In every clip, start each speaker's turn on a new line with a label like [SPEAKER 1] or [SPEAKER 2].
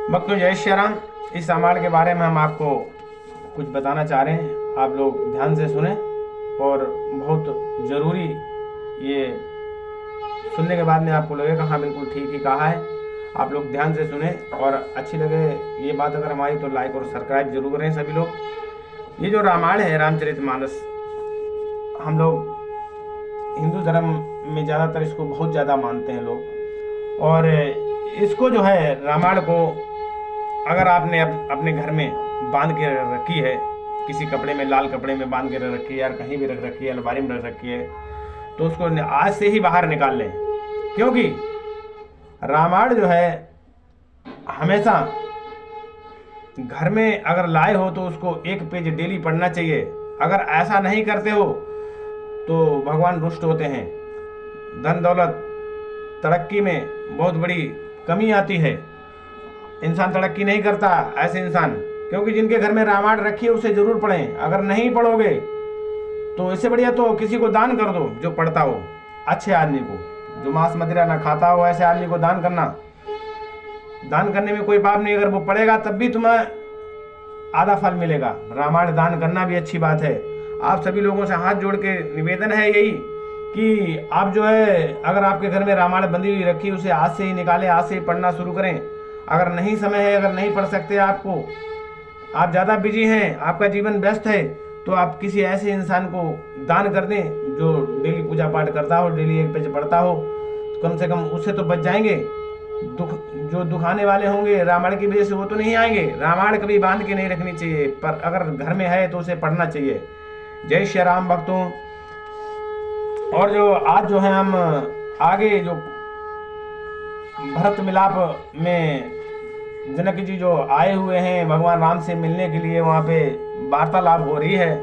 [SPEAKER 1] भक्तों जय श्री राम। इस रामायण के बारे में हम आपको कुछ बताना चाह रहे हैं, आप लोग ध्यान से सुने और बहुत ज़रूरी, ये सुनने के बाद में आपको लगेगा हाँ बिल्कुल ठीक ही कहा है। आप लोग ध्यान से सुने और अच्छी लगे ये बात अगर हमारी तो लाइक और सब्सक्राइब जरूर करें सभी लोग। ये जो रामायण है रामचरितमानस, हम लोग हिंदू धर्म में ज़्यादातर इसको बहुत ज़्यादा मानते हैं लोग। और इसको जो है रामायण को अगर आपने अपने घर में बांध के रखी है, किसी कपड़े में, लाल कपड़े में बांध के रखी है या कहीं भी रख रखी है, अलमारी में रख रखी है, तो उसको आज से ही बाहर निकाल लें। क्योंकि रामायण जो है हमेशा घर में अगर लाए हो तो उसको एक पेज डेली पढ़ना चाहिए। अगर ऐसा नहीं करते हो तो भगवान रुष्ट होते हैं, धन दौलत तरक्की में बहुत बड़ी कमी आती है, इंसान तरक्की नहीं करता ऐसे इंसान। क्योंकि जिनके घर में रामायण रखी है उसे जरूर पढ़ें। अगर नहीं पढ़ोगे तो इससे बढ़िया तो किसी को दान कर दो जो पढ़ता हो, अच्छे आदमी को, जो मांस मदिरा ना खाता हो, ऐसे आदमी को दान करना। दान करने में कोई पाप नहीं, अगर वो पढ़ेगा तब भी तुम्हें आधा फल मिलेगा। रामायण दान करना भी अच्छी बात है। आप सभी लोगों से हाथ जोड़ के निवेदन है यही कि आप जो है अगर आपके घर में रामायण बंधी हुई रखी, उसे आज से ही निकालें, आज से ही पढ़ना शुरू करें। अगर नहीं समय है, अगर नहीं पढ़ सकते, आपको आप ज़्यादा बिजी हैं, आपका जीवन व्यस्त है, तो आप किसी ऐसे इंसान को दान कर दें जो डेली पूजा पाठ करता हो, डेली एक पेज पढ़ता हो, तो कम से कम उससे तो बच जाएंगे। जो दुखाने वाले होंगे रामायण की वजह से वो तो नहीं आएंगे। रामायण कभी बांध के नहीं रखनी चाहिए, पर अगर घर में है तो उसे पढ़ना चाहिए। जय श्री राम भक्तों। और जो आज जो है हम आगे जो भरत मिलाप में जनक जी जो आए हुए हैं भगवान राम से मिलने के लिए, वहाँ पे वार्तालाप हो रही है,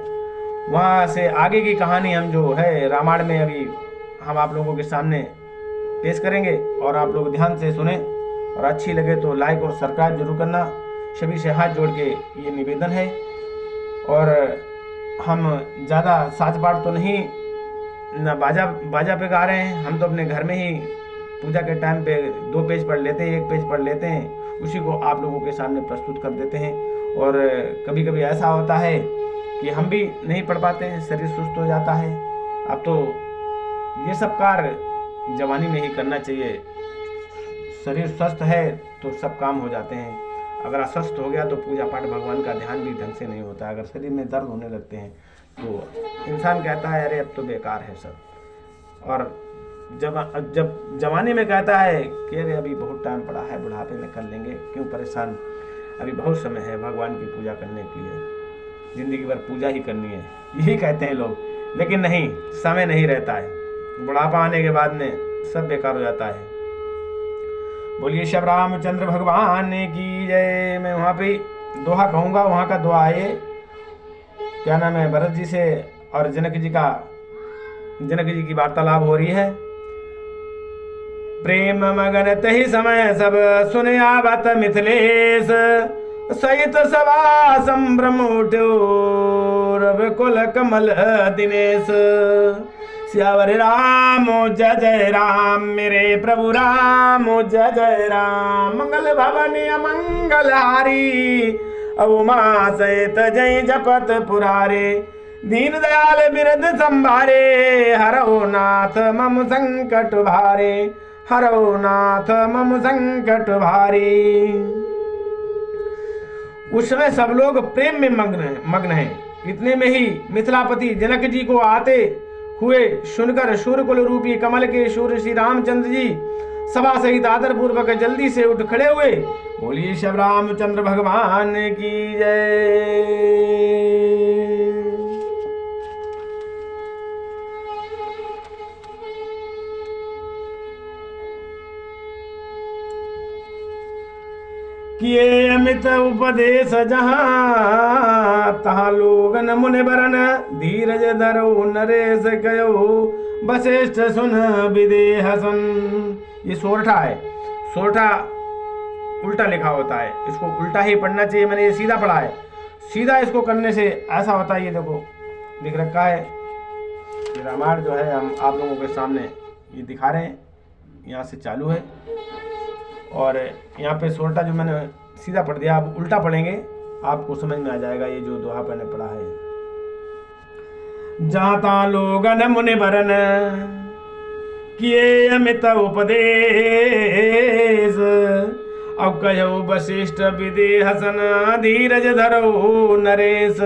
[SPEAKER 1] वहाँ से आगे की कहानी हम जो है रामायण में अभी हम आप लोगों के सामने पेश करेंगे। और आप लोग ध्यान से सुने और अच्छी लगे तो लाइक और सब्सक्राइब जरूर करना। सभी से हाथ जोड़ के ये निवेदन है। और हम ज़्यादा साज पाठ तो नहीं ना बाजा पे गा रहे हैं, हम तो अपने घर में ही पूजा के टाइम पे 2 पेज पढ़ लेते हैं, 1 पेज पढ़ लेते हैं, उसी को आप लोगों के सामने प्रस्तुत कर देते हैं। और कभी कभी ऐसा होता है कि हम भी नहीं पढ़ पाते हैं, शरीर सुस्त हो जाता है। अब तो ये सब कार्य जवानी में ही करना चाहिए। शरीर स्वस्थ है तो सब काम हो जाते हैं, अगर अस्वस्थ हो गया तो पूजा पाठ भगवान का ध्यान भी ढंग से नहीं होता। अगर शरीर में दर्द होने लगते हैं तो इंसान कहता है अरे अब तो बेकार है सब। और जब जवानी में कहता है कि अरे अभी बहुत टाइम पड़ा है, बुढ़ापे में कर लेंगे, क्यों परेशान, अभी बहुत समय है भगवान की पूजा करने के लिए, जिंदगी भर पूजा ही करनी है, यही कहते हैं लोग। लेकिन नहीं, समय नहीं रहता है, बुढ़ापा आने के बाद में सब बेकार हो जाता है। बोलिए श्री रामचंद्र भगवान की जय। मैं वहाँ पे दोहा कहूँगा, वहाँ का दोहा है, क्या नाम है, भरत जी से और जनक जी की वार्तालाप हो रही है। प्रेम मगन तही समय सब सुने आवत मिथिलेश, सहित सभा संभ्रम उठो रघुकुल कमल दिनेश। सियावर राम जय जय राम, मेरे प्रभु राम जय जय राम। मंगल भवन मंगलहारी, उमा सहित जय जपत पुरारे। दीन दयाल बिरद संभारे, हरो नाथ मम संकट भारे, हरो नाथ मम संकट भारी। उस समय सब लोग प्रेम में मग्न हैं। इतने में ही मिथिलापति जनक जी को आते हुए सुनकर सूर्यकुल रूपी कमल के सूर्य श्री रामचंद्र जी सभा सहित आदर पूर्वक जल्दी से उठ खड़े हुए। बोलिए श्री रामचंद्र भगवान की जय। किए अमित उपदेश जहाँ, तहाँ लोगन मुनि बरन धीरज धरो नरेश कयो, वशिष्ठ सुन विदेह सुन। ये सोरठा है, सोरठा उल्टा लिखा होता है, इसको उल्टा ही पढ़ना चाहिए। मैंने ये सीधा पढ़ा है, सीधा इसको करने से ऐसा होता है, ये देखो लिख रखा है। ये रामायण जो है हम आप लोगों के सामने ये दिखा रहे हैं, यहाँ से चालू है। और यहाँ पे सोरठा जो मैंने सीधा पढ़ दिया, आप उल्टा पढ़ेंगे आपको समझ में आ जाएगा ये जो दोहा मैंने पढ़ा है। जाता लोगन मुनि बरन किए अमित उपदेश, अब कहो वशिष्ठ विदेह सन धीरज धरो नरेश।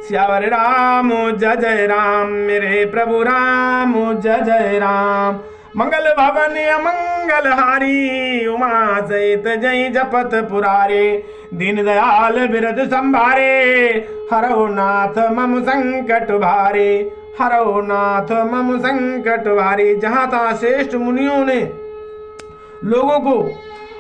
[SPEAKER 1] श्यावर राम जय जय राम, मेरे प्रभु राम जय जय राम। मंगल भवन अमंगल हारी, उमा सहित जय जपत पुरारे। दीन दयाल बिरद संभारे, हरो नाथ मम संकट भारे। हरो नाथ मम संकट भारे। जहाँ तहाँ श्रेष्ठ मुनियों ने लोगों को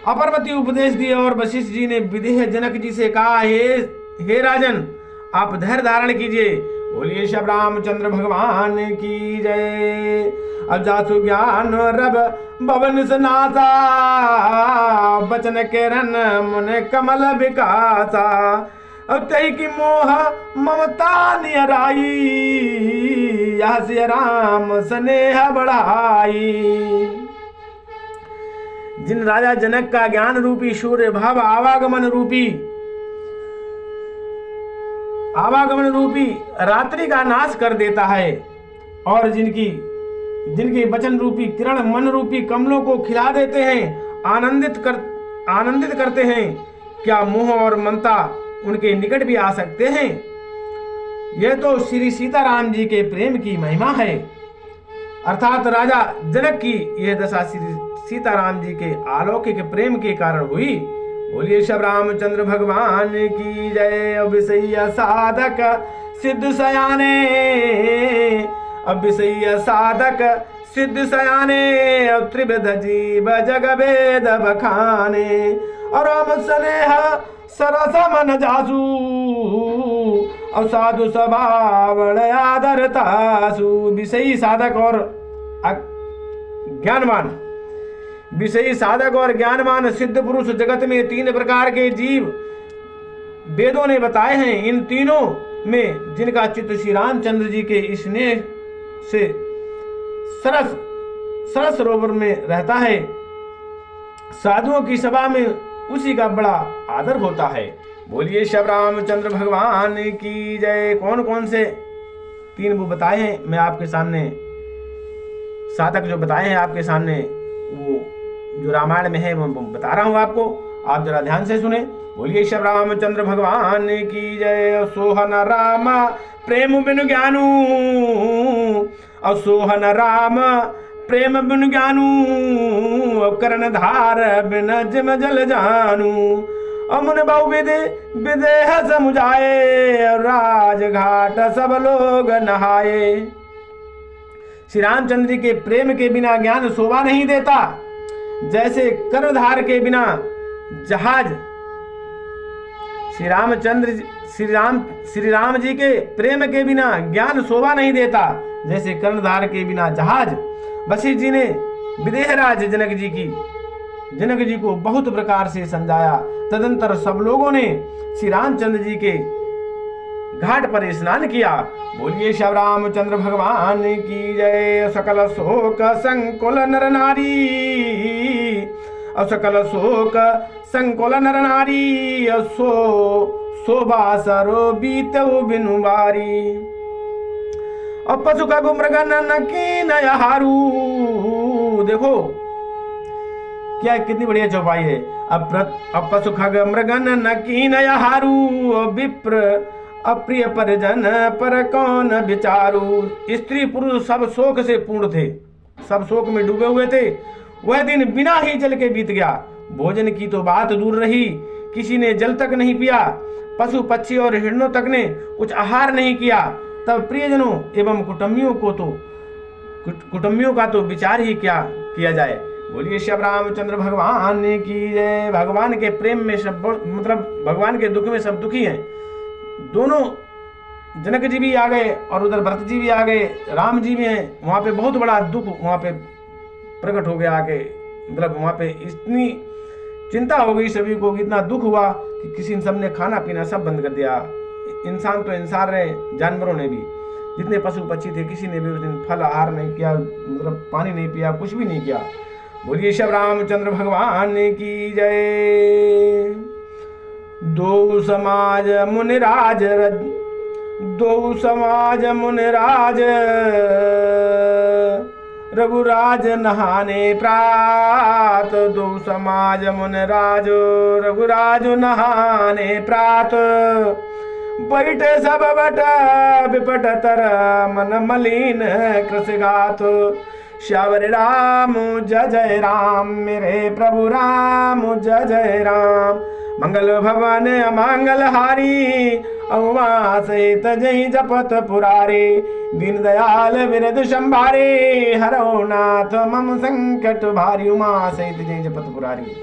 [SPEAKER 1] अपरमति उपदेश दिए और वशिष्ठ जी ने विदेह जनक जी से कहा, हे राजन, आप धैर्य धारण कीजिए। बोलिए श्री रामचंद्र भगवान की जय। अब जासु ज्ञान रब भवन सनाथा, बचन किरण मुन कमल विकासा। अब तही की मोह ममता नियराई, यह से राम स्नेह बढ़ाई। जिन राजा जनक का ज्ञान रूपी सूर्य भाव आवागमन रूपी रात्रि का नाश कर देता है, और जिनके वचन रूपी किरण मन रूपी कमलों को खिला देते हैं, आनंदित करते हैं, क्या मोह और ममता उनके निकट भी आ सकते हैं? यह तो श्री सीताराम जी के प्रेम की महिमा है। अर्थात राजा जनक की यह दशा श्री सीताराम जी के अलौकिक प्रेम के कारण हुई। बोलिए श्री रामचंद्र भगवान की जय। अभिषय साधक सिद्ध सयाने, अभिषय साधक सिद्ध सयाने। त्रिविध जीव जग वेद बखाने, और राम स्नेह सरस मन जासु। और साधु स्वभाव आदर तासु। विषयी साधक और ज्ञानवान, विषयी साधक और ज्ञानवान सिद्ध पुरुष जगत में 3 प्रकार के जीव वेदों ने बताए हैं। इन तीनों में जिनका चित्त श्री रामचंद्र जी के स्नेह से सरस सरोवर में रहता है, साधुओं की सभा में उसी का बड़ा आदर होता है। बोलिए श्री रामचंद्र भगवान की जय। कौन कौन से 3 वो बताए हैं मैं आपके सामने, साधक जो बताए हैं आपके सामने, वो जो रामायण में है वो बता रहा हूं आपको, आप जरा ध्यान से सुने। बोलिए श्री रामचंद्र भगवान की जय। सोहन राम प्रेम बिनु ज्ञानू, असोहन राम प्रेम बिनु ज्ञानू। करण धार बिन जिम जल जानू। अमुन बहु विदेह समुझाए, राजघाट सब लोग नहाए। श्री रामचंद्र जी के प्रेम के बिना ज्ञान शोभा नहीं देता, जैसे कर्णधार के बिना जहाज। श्री राम जी के प्रेम के बिना ज्ञान शोभा नहीं देता, जैसे कर्णधार के बिना जहाज। वशिष्ठ जी ने विदेहराज जनक जी को बहुत प्रकार से समझाया। तदंतर सब लोगों ने श्री रामचंद्र जी के घाट पर स्नान किया। बोलिए श्री रामचंद्र भगवान की जय। सकल शोक संकुल नर नारी, सकल शोक संकुल नर नारी। शोभा सरो बीत बिनु बारी। पशु का गुमरगन नकी नया हारू। देखो क्या कितनी बढ़िया चौपाई है। अब पशु खग मृगन नकी नया हारू। विप्र अप्रिय परिजन पर कौन विचारू। स्त्री पुरुष सब शोक से पूर्ण थे, सब शोक में डूबे हुए थे। वह दिन बिना ही जल के बीत गया। भोजन की तो बात दूर रही, किसी ने जल तक नहीं पिया। पशु पक्षी और हिरणों तक ने कुछ आहार नहीं किया। तब प्रियजनों एवं कुटुंबियों का तो विचार ही क्या किया जाए। बोलिए श्री रामचंद्र भगवान की जय। भगवान के प्रेम में सब, मतलब भगवान के दुख में सब दुखी हैं। दोनों जनक जी भी आ गए और उधर भरत जी भी आ गए, राम जी भी हैं। वहाँ पे बहुत बड़ा दुख वहाँ पे प्रकट हो गया आके, मतलब वहाँ पे इतनी चिंता हो गई सभी को, इतना दुख हुआ कि किसी सबने खाना पीना सब बंद कर दिया। इंसान तो इंसान रहे, जानवरों ने भी, जितने पशु पक्षी थे किसी ने भी उस दिन फल आहार नहीं किया, मतलब पानी नहीं पिया, कुछ भी नहीं किया। बोलिए श्री रामचंद्र भगवान की जय। दो समाज मुनिराज दो समाज मुनिराज रघुराज नहाने प्रात। दो समाज मुनिराज रघुराज नहाने प्रात। बैठे सब बट विपट तर मन मलिन कृषगात। श्यावर राम जय जय राम मेरे प्रभु राम जय जय राम। मंगल भवन अमंगल हारी उमा सहित जय जपत पुरारे। दीन दयाल विरद संभारे हरो नाथ मम संकट भारी। उमा सहित जय जपत पुरारी।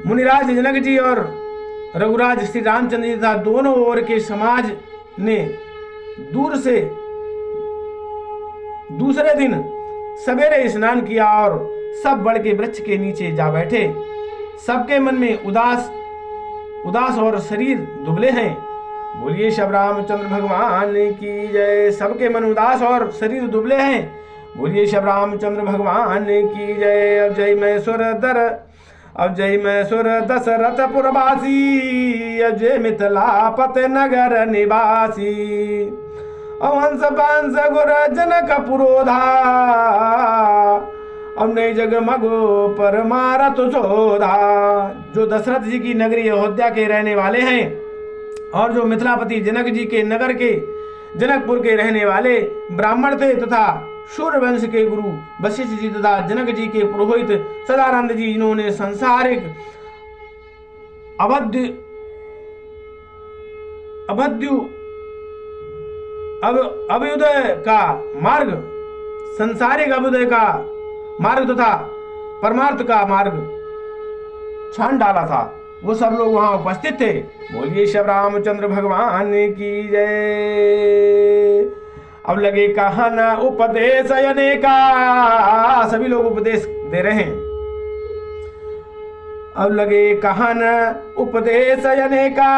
[SPEAKER 1] मुनिराज जनक जी और रघुराज श्री रामचंद्र जी तथा दोनों ओर के समाज ने दूर से दूसरे दिन सवेरे स्नान किया और सब बड़ के वृक्ष के नीचे जा बैठे। सबके मन में उदास और शरीर दुबले हैं। बोलिए श्री रामचंद्र भगवान की जय। सबके मन उदास और शरीर दुबले हैं। बोलिए श्री रामचंद्र भगवान की जय। अब जय मैं सुर दशरथ पुरवासी। अब जय मिथिलापत नगर निवासी। हंस पंस गुर जनक पुरोधा। अब नई जगमगो पर मारत शोधा। जो दशरथ जी की नगरी अयोध्या के रहने वाले हैं और जो मिथिलापति जनक जी के नगर के जनकपुर के रहने वाले ब्राह्मण थे तथा सूर्यवंश के गुरु वशिष्ठ जी तथा जनक जी के पुरोहित सदानंद जी, इन्होंने सांसारिक अभ्युदय का मार्ग, संसारिक अभ्युदय का मार्ग तथा परमार्थ का मार्ग छान डाला था। वो सब लोग वहां उपस्थित थे। बोलिए श्री रामचंद्र भगवान की जय। अब लगे कहना उपदेश अनेका। सभी लोग उपदेश दे रहे हैं। अब लगे कहन उपदेश अनेका।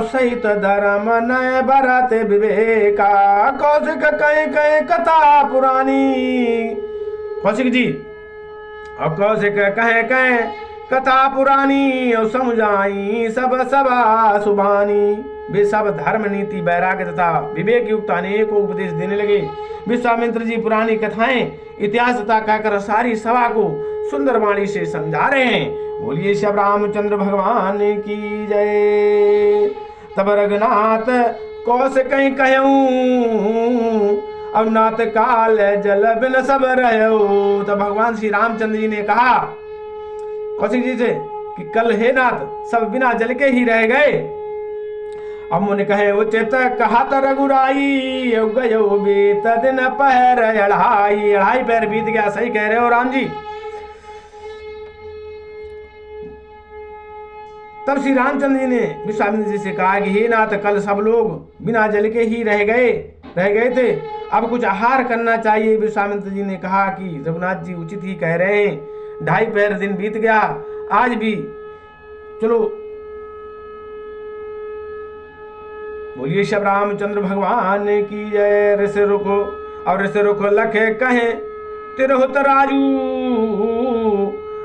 [SPEAKER 1] सहित धर्म नय भरत विवेका। कौशिक कहीं कहीं कथा पुरानी। कौशिक जी और कौशिक कहे कहे कथा पुरानी। और समझाई सब सभा सुभानी। वे सब धर्म नीति वैराग्य तथा विवेक युक्त अनेकों उपदेश देने लगे। विश्वामित्र जी पुरानी कथाएं इतिहास तथा कहकर सारी सभा को सुंदर वाणी से समझा रहे हैं। बोलिए श्री रामचंद्र भगवान की जय। तब रघुनाथ कौशिक कहीं कहूं। अब नाथ काल जल बिन सब रहो। तब भगवान श्री रामचंद्र जी ने कहा कौशिक जी से कि कल हे नाथ सब बिना जल के ही रह गए। अब मुनि कहे उचित कहत रघुराई। गयो बीत दिन पहर अढ़ाई पैर बीत गया। सही कह रहे हो राम जी। तब श्री रामचंद्र जी ने विश्वामित्र जी से कहा कि हे नाथ कल सब लोग बिना जल के ही रह गए थे। अब कुछ आहार करना चाहिए। विश्वामित्र जी ने कहा कि रघुनाथ जी उचित ही कह रहे हैं। 2.5 पैर दिन बीत गया। आज भी चलो। बोलिए श्री रामचंद्र भगवान की जय। ऋषि रुको और ऋषि रुको लखे कहे तिरहुत राजू।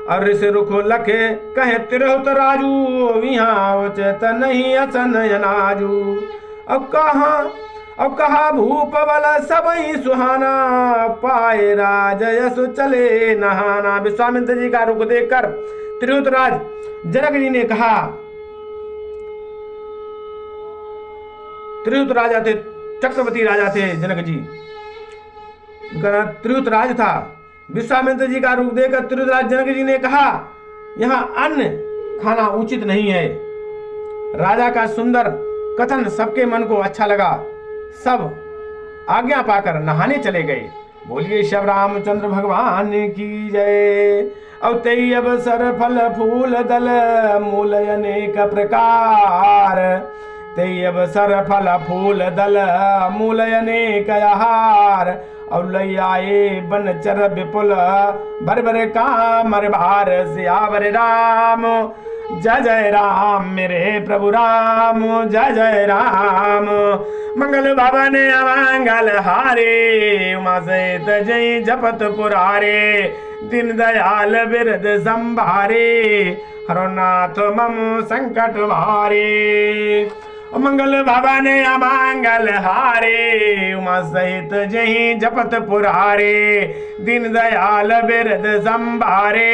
[SPEAKER 1] और ऋषि रुको लखे कहे तिरहुत राजू। विहाँ उचित नहीं असन अनाजू। अब कहा भूप बल सबई सुहाना। पाए राज यशु चले नहाना। विश्वामित्र जी का रुख देखकर तिरहुत राज जनक जी ने कहा। त्रिहुत राजा थे, चक्रवर्ती राजा थे जनक जी। उनका त्रिहुत राज था। विश्वामित्र जी का रूप देखकर त्रिहुत राज जनक जी ने कहा यहाँ अन्न खाना उचित नहीं है। राजा का सुंदर कथन सबके मन को अच्छा लगा। सब आज्ञा पाकर नहाने चले गए। बोलिए श्री रामचंद्र भगवान की जय। अब तेई अवसर फल फूल दल मूल अनेक प्रकार। तेई अवसर फल फूल दल मूल अनेक आहार। अब लई आए बन चर विपुल भर भर कामर भार। सियावर राम जय जय राम मेरे प्रभु राम जय जय राम। मंगल भवन अमंगल हारे। उमा सहित जय जपत पुरारे। दीन दयाल बिरद संभारे, हरो नाथ मम संकट भारे। मंगल भवन अमंगल हारे, उमा सहित जही जपत पुरारे, दीन दयाल बिरद संभारे,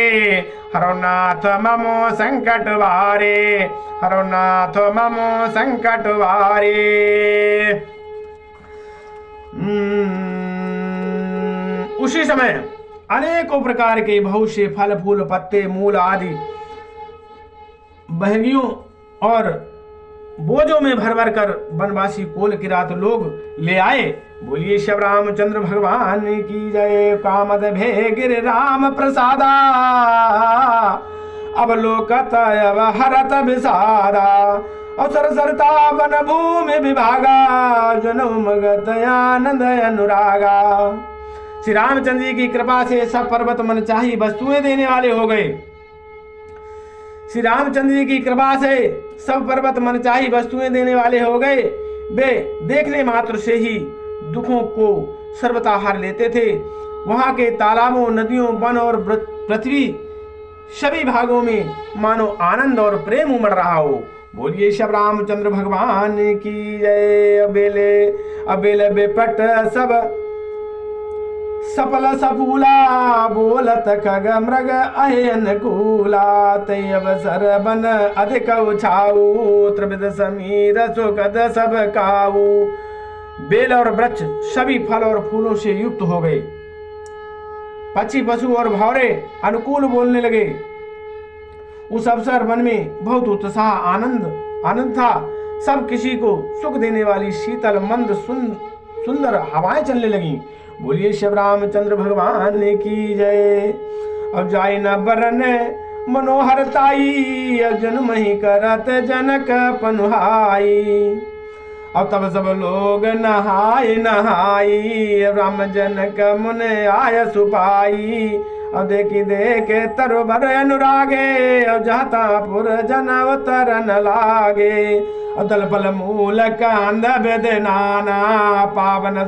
[SPEAKER 1] हरो नाथ मम संकट भारे, हरो नाथ मम संकट भारे। उसी समय अनेकों प्रकार के बहुत से फल फूल पत्ते मूल आदि बहगियों और बोझों में भर भर कर वनवासी कोल किरात लोग ले आए। बोलिए शिव रामचंद्र भगवान की जय। कामद भे गिर राम प्रसादा, अवलोकत अव हरत विषादा, अवसर सरता वन भूमि विभागा, जनो मगत आनंद अनुरागा। श्री रामचंद्र जी की कृपा से सब पर्वत मन चाही वस्तुएं देने वाले हो गए। श्री रामचंद्र जी की कृपा से सब पर्वत मनचाही वस्तुएं देने वाले हो गए। वे देखने मात्र से ही दुखों को सर्वथा हार लेते थे। वहां के तालाबों, नदियों, वन और पृथ्वी सभी भागों में मानो आनंद और प्रेम उमड़ रहा हो। बोलिए शिव रामचंद्र भगवान की जय। अबेले बेपट सब सफल सफूला, बोलत खग मृग अहे अनुकूला, तय अवसर बन अधिक उछाऊ, त्रिविध समीर सुखद सब काऊ। बेल और वृक्ष सभी फल और फूलों से युक्त हो गए। पक्षी, पशु और भौरे अनुकूल बोलने लगे। उस अवसर वन में बहुत उत्साह आनंद था। सब किसी को सुख देने वाली शीतल मंद सुंदर हवाएं चलने लगी। बोलिए शिव रामचंद्र भगवान की जय। अब जाय न बरन मनोहरताई, जन्म ही करत जनक पनुहाई। अब तब सब लोग नहाई, राम जनक मुन आय सुपाई। अब देखी देखे तरबर अनुरागे, अब जाता पुर जन अवतरन लागे। अदल फल मूल कांद बेद नाना, पावन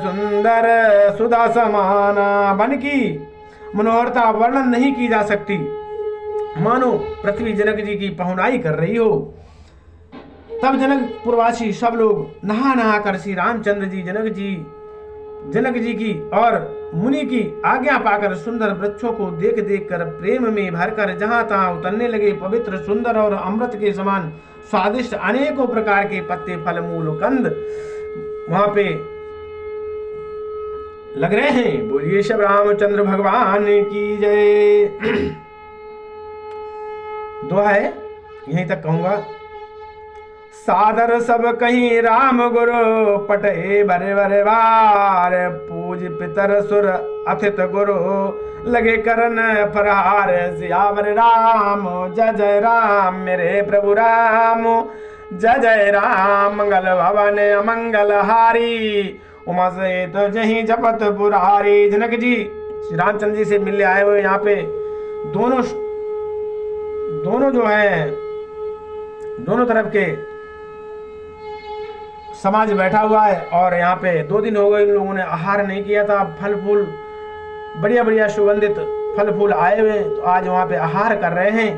[SPEAKER 1] सुंदर सुधा समाना। वन की मनोहरता वर्णन नहीं की जा सकती, मानो पृथ्वी जनक जी की पहुनाई कर रही हो। तब जनकपुरवासी सब लोग नहा कर श्री रामचंद्र जी जनक जी की और मुनि की आज्ञा पाकर सुंदर वृक्षों को देख देख कर प्रेम में भरकर जहां तहां उतरने लगे। पवित्र, सुंदर और अमृत के समान स्वादिष्ट अनेकों प्रकार के पत्ते, फल, मूल, कंद वहां पे लग रहे हैं। बोलिए शिव रामचंद्र भगवान की जय। दुआ है, यहीं तक कहूंगा। सादर सब कहीं राम गुरु, पटे बरे बरे बार। पूज पितर सुर अथित गुरु, लगे करन फरहार। सियावर राम जय जय राम, मेरे प्रभु राम जय जय राम। मंगल भवन अमंगल हारी, उमा सहित जही जपत पुरारी। जनक जी श्री रामचंद्र जी से मिलने आए हुए यहाँ पे दोनों जो है, दोनों तरफ के समाज बैठा हुआ है। और यहाँ पे 2 दिन हो गए इन लोगों ने आहार नहीं किया था। फल फूल बढ़िया बढ़िया सुगंधित फल फूल आए हुए, तो आज वहाँ पे आहार कर रहे हैं।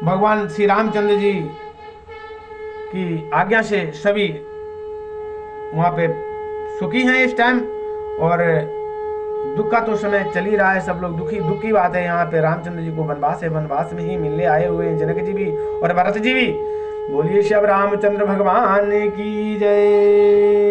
[SPEAKER 1] भगवान श्री रामचंद्र जी की आज्ञा से सभी वहाँ पे सुखी हैं इस टाइम। और दुख का तो समय चल ही रहा है, सब लोग दुख की बात है। यहाँ पे रामचंद्र जी को वनवास में ही मिलने आए हुए हैं जनक जी भी और भरत जी भी। बोलिए शिव रामचंद्र भगवान की जय।